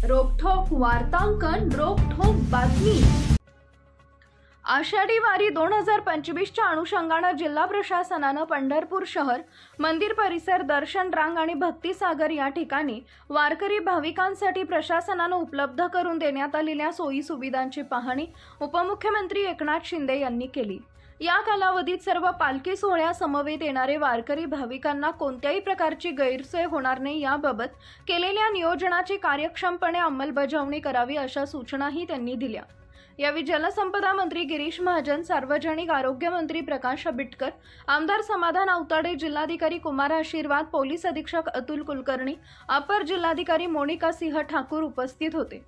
रोखठोक वार्तांकन, रोखठोक बातमी। आषाढी वारी 2025च्या अनुषंगाने जिल्हा प्रशासनाने पंढरपूर शहर, मंदिर परिसर, दर्शन रांग आणि भक्तिसागर या ठिकाणी वारकरी भाविकांसाठी प्रशासनाने उपलब्ध करून देण्यात आलेल्या सोयी सुविधांची पाहणी उपमुख्यमंत्री एकनाथ शिंदे यांनी केली। या कालावधीत सर्व पालखी सोहळ्यासमवेत येणारे वारकरी भाविकांना कोणत्याही प्रकारची गैरसोय होणार नाही याबाबत केलेल्या नियोजनाची कार्यक्षमपणे अंमलबजावणी करावी अशा सूचनाही त्यांनी दिल्या। यावेळी जलसंपदा मंत्री गिरीश महाजन, सार्वजनिक आरोग्य मंत्री प्रकाश आंबेडकर, आमदार समाधान आवताडे, जिल्हाधिकारी कुमार आशीर्वाद, पोलीस अधीक्षक अतुल कुलकर्णी, अपर जिल्हाधिकारी मोनिका सिंह ठाकूर उपस्थित होते।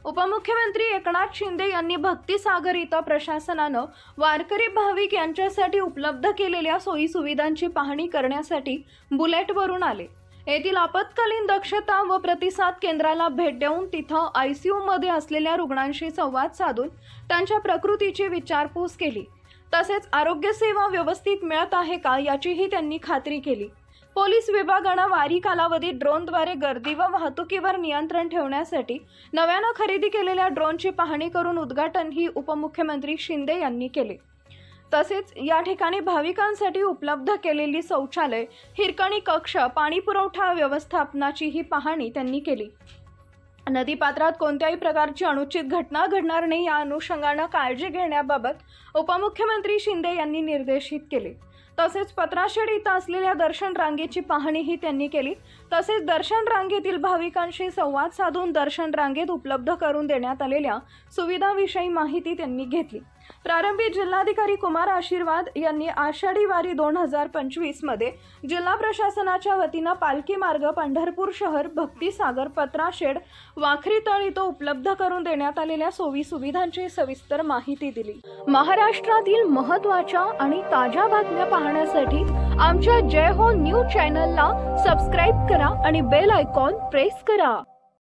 उपमुख्यमंत्री एकनाथ शिंदे यांनी भक्तिसागर इथं प्रशासनाने वारकरी भाविक यांच्यासाठी उपलब्ध केलेल्या सोयी सुविधांची पाहणी करण्यासाठी बुलेटवरून आले। येथील आपत्कालीन दक्षता व प्रतिसाद केंद्राला भेट देऊन तिथं ICU मध्ये असलेल्या रुग्णांशी संवाद साधून त्यांच्या प्रकृतीची विचारपूस केली। तसेच आरोग्य सेवा व्यवस्थित मिळत आहे का याचीही त्यांनी खात्री केली। पोलीस विभागाने वारी कालावधीत ड्रोनद्वारे गर्दी व वाहतुकीवर नियंत्रण ठेवण्यासाठी नव्याने खरेदी केलेल्या ड्रोनची पाहणी करून उद्घाटनही उपमुख्यमंत्री शिंदे यांनी केले। तसेच या ठिकाणी भाविकांसाठी उपलब्ध केलेली शौचालय, हिरकणी कक्ष, पाणी पुरवठा व्यवस्थापनाचीही पाहणी त्यांनी केली। नदीपात्रात कोणत्याही प्रकारची अनुचित घटना घडणार नाही या अनुषंगाने काळजी घेण्याबाबत उपमुख्यमंत्री शिंदे यांनी निर्देशित केले। तसेच पत्राशेड इथं असलेल्या दर्शन रांगेची पाहणीही त्यांनी केली। तसेच दर्शन रांगेतील भाविकांशी संवाद साधून दर्शन रांगेत उपलब्ध करून देण्यात आलेल्या सुविधांविषयी माहिती त्यांनी घेतली। प्रारंभी जिल्हाधिकारी कुमार आशीर्वाद यांनी आषाढी वारी 2025 मध्ये जिल्हा प्रशासनाच्या वतीने पालखी मार्ग, पंढरपूर शहर, भक्तिसागर, पत्राशेड, वाखरी तळ इथं उपलब्ध करून देण्यात आलेल्या सोयी सुविधांची सविस्तर माहिती दिली। महाराष्ट्रातील महत्त्वाच्या आणि ताज्या बातम्या पाहण्यासाठी आमच्या जय हो न्यूज चॅनलला सबस्क्राइब करा आणि बेल आयकॉन प्रेस करा।